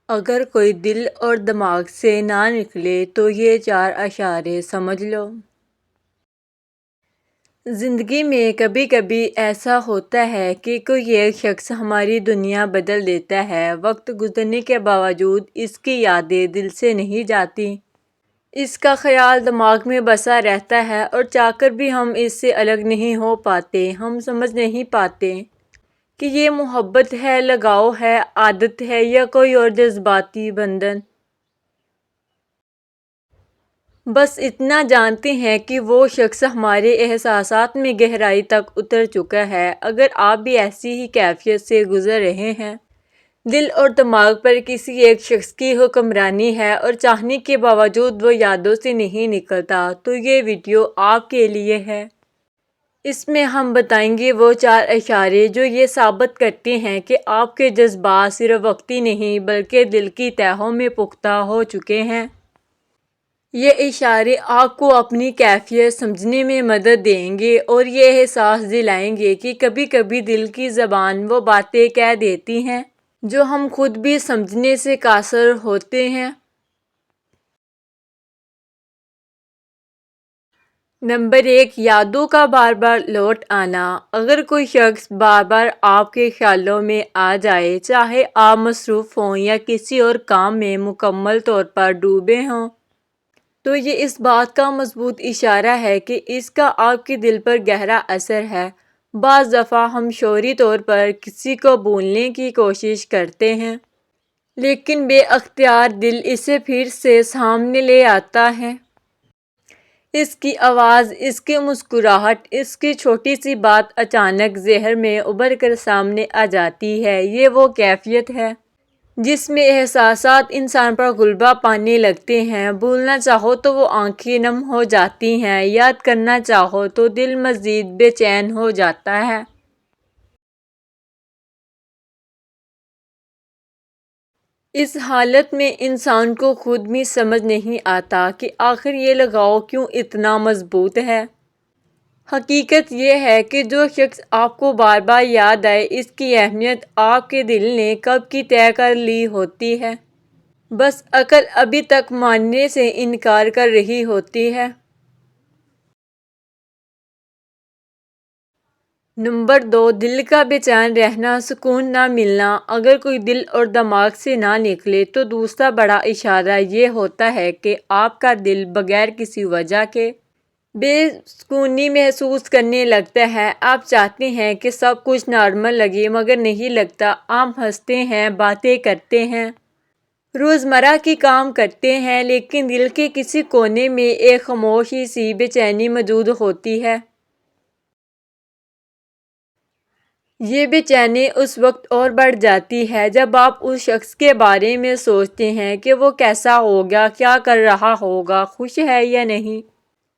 اگر کوئی دل اور دماغ سے نہ نکلے تو یہ 4 اشارے سمجھ لو۔ زندگی میں کبھی کبھی ایسا ہوتا ہے کہ کوئی ایک شخص ہماری دنیا بدل دیتا ہے۔ وقت گزرنے کے باوجود اس کی یادیں دل سے نہیں جاتی۔ اس کا خیال دماغ میں بسا رہتا ہے اور چاہ کر بھی ہم اس سے الگ نہیں ہو پاتے۔ ہم سمجھ نہیں پاتے کہ یہ محبت ہے، لگاؤ ہے، عادت ہے یا کوئی اور جذباتی بندھن۔ بس اتنا جانتے ہیں کہ وہ شخص ہمارے احساسات میں گہرائی تک اتر چکا ہے۔ اگر آپ بھی ایسی ہی کیفیت سے گزر رہے ہیں، دل اور دماغ پر کسی ایک شخص کی حکمرانی ہے اور چاہنے کے باوجود وہ یادوں سے نہیں نکلتا، تو یہ ویڈیو آپ کے لیے ہے۔ اس میں ہم بتائیں گے وہ 4 اشارے جو یہ ثابت کرتے ہیں کہ آپ کے جذبات صرف وقتی نہیں بلکہ دل کی تہوں میں پختہ ہو چکے ہیں۔ یہ اشارے آپ کو اپنی کیفیت سمجھنے میں مدد دیں گے اور یہ احساس دلائیں گے کہ کبھی کبھی دل کی زبان وہ باتیں کہہ دیتی ہیں جو ہم خود بھی سمجھنے سے قاصر ہوتے ہیں۔ نمبر 1، یادوں کا بار بار لوٹ آنا۔ اگر کوئی شخص بار بار آپ کے خیالوں میں آ جائے، چاہے آپ مصروف ہوں یا کسی اور کام میں مکمل طور پر ڈوبے ہوں، تو یہ اس بات کا مضبوط اشارہ ہے کہ اس کا آپ کے دل پر گہرا اثر ہے۔ بعض دفعہ ہم شعوری طور پر کسی کو بھولنے کی کوشش کرتے ہیں، لیکن بے اختیار دل اسے پھر سے سامنے لے آتا ہے۔ اس کی آواز، اس کی مسکراہٹ، اس کی چھوٹی سی بات اچانک ذہن میں ابھر کر سامنے آ جاتی ہے۔ یہ وہ کیفیت ہے جس میں احساسات انسان پر غلبہ پانے لگتے ہیں۔ بھولنا چاہو تو وہ آنکھیں نم ہو جاتی ہیں، یاد کرنا چاہو تو دل مزید بے چین ہو جاتا ہے۔ اس حالت میں انسان کو خود بھی سمجھ نہیں آتا کہ آخر یہ لگاؤ کیوں اتنا مضبوط ہے۔ حقیقت یہ ہے کہ جو شخص آپ کو بار بار یاد آئے، اس کی اہمیت آپ کے دل نے کب کی طے کر لی ہوتی ہے، بس عقل ابھی تک ماننے سے انکار کر رہی ہوتی ہے۔ نمبر 2، دل کا بے چین رہنا، سکون نہ ملنا۔ اگر کوئی دل اور دماغ سے نہ نکلے تو دوسرا بڑا اشارہ یہ ہوتا ہے کہ آپ کا دل بغیر کسی وجہ کے بے سکونی محسوس کرنے لگتا ہے۔ آپ چاہتے ہیں کہ سب کچھ نارمل لگے مگر نہیں لگتا۔ آپ ہنستے ہیں، باتیں کرتے ہیں، روزمرہ کے کام کرتے ہیں، لیکن دل کے کسی کونے میں ایک خاموشی سی بے چینی موجود ہوتی ہے۔ یہ بے چینی اس وقت اور بڑھ جاتی ہے جب آپ اس شخص کے بارے میں سوچتے ہیں کہ وہ کیسا ہوگا، کیا کر رہا ہوگا، خوش ہے یا نہیں۔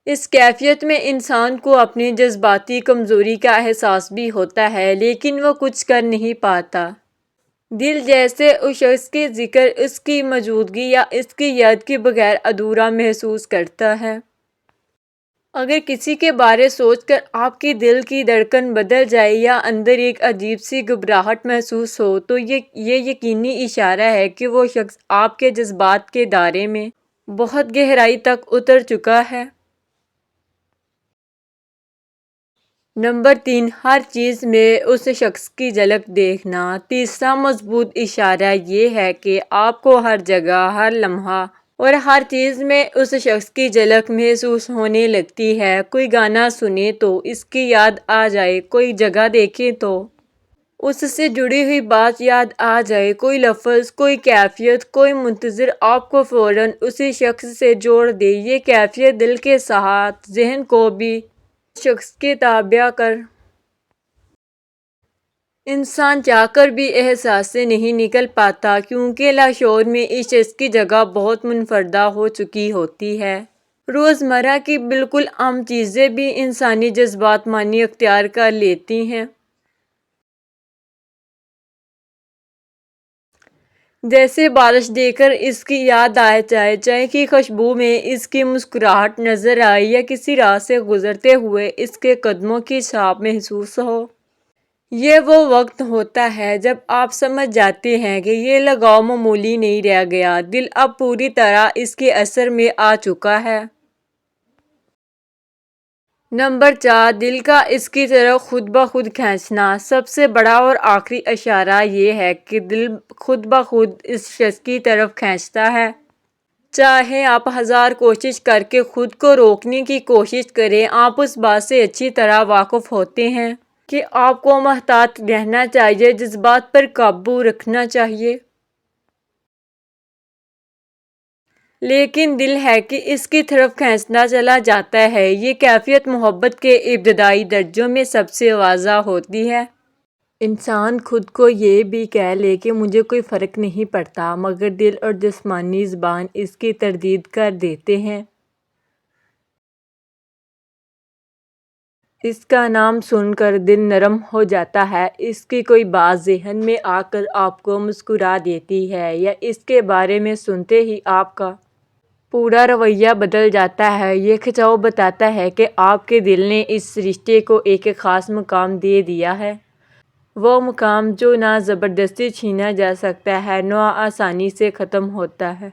اس کیفیت میں انسان کو اپنی جذباتی کمزوری کا احساس بھی ہوتا ہے، لیکن وہ کچھ کر نہیں پاتا۔ دل جیسے اس شخص کے ذکر، اس کی موجودگی یا اس کی یاد کے بغیر ادھورا محسوس کرتا ہے۔ اگر کسی کے بارے سوچ کر آپ کے دل کی دھڑکن بدل جائے یا اندر ایک عجیب سی گھبراہٹ محسوس ہو، تو یہ یقینی اشارہ ہے کہ وہ شخص آپ کے جذبات کے دائرے میں بہت گہرائی تک اتر چکا ہے۔ نمبر 3، ہر چیز میں اس شخص کی جھلک دیکھنا۔ تیسرا مضبوط اشارہ یہ ہے کہ آپ کو ہر جگہ، ہر لمحہ اور ہر چیز میں اس شخص کی جھلک محسوس ہونے لگتی ہے۔ کوئی گانا سنیں تو اس کی یاد آ جائے، کوئی جگہ دیکھیں تو اس سے جڑی ہوئی بات یاد آ جائے، کوئی لفظ، کوئی کیفیت، کوئی منظر آپ کو فوراً اسی شخص سے جوڑ دے۔ یہ کیفیت دل کے ساتھ ذہن کو بھی شخص کے تابع کر انسان چاہ کر بھی احساس سے نہیں نکل پاتا، کیونکہ لاشعور میں اس شخص کی جگہ بہت منفردہ ہو چکی ہوتی ہے۔ روزمرہ کی بالکل عام چیزیں بھی انسانی جذبات معنی اختیار کر لیتی ہیں۔ جیسے بارش دیکھ کر اس کی یاد آ جائے، چائے کی خوشبو میں اس کی مسکراہٹ نظر آئے یا کسی راہ سے گزرتے ہوئے اس کے قدموں کی چھاپ محسوس ہو۔ یہ وہ وقت ہوتا ہے جب آپ سمجھ جاتے ہیں کہ یہ لگاؤ معمولی نہیں رہ گیا، دل اب پوری طرح اس کے اثر میں آ چکا ہے۔ نمبر 4، دل کا اس کی طرف خود بخود کھینچنا۔ سب سے بڑا اور آخری اشارہ یہ ہے کہ دل خود بخود اس شخص کی طرف کھینچتا ہے۔ چاہے آپ 1000 کوشش کر کے خود کو روکنے کی کوشش کریں، آپ اس بات سے اچھی طرح واقف ہوتے ہیں کہ آپ کو محتاط رہنا چاہیے، جذبات پر قابو رکھنا چاہیے۔ لیکن دل ہے کہ اس کی طرف کھینچتا چلا جاتا ہے۔ یہ کیفیت محبت کے ابتدائی درجوں میں سب سے واضح ہوتی ہے۔ انسان خود کو یہ بھی کہہ لے کہ مجھے کوئی فرق نہیں پڑتا، مگر دل اور جسمانی زبان اس کی تردید کر دیتے ہیں۔ اس کا نام سن کر دل نرم ہو جاتا ہے، اس کی کوئی بات ذہن میں آ کر آپ کو مسکرا دیتی ہے، یا اس کے بارے میں سنتے ہی آپ کا پورا رویہ بدل جاتا ہے۔ یہ کھنچاؤ بتاتا ہے کہ آپ کے دل نے اس رشتے کو ایک خاص مقام دے دیا ہے، وہ مقام جو نہ زبردستی چھینا جا سکتا ہے، نہ آسانی سے ختم ہوتا ہے۔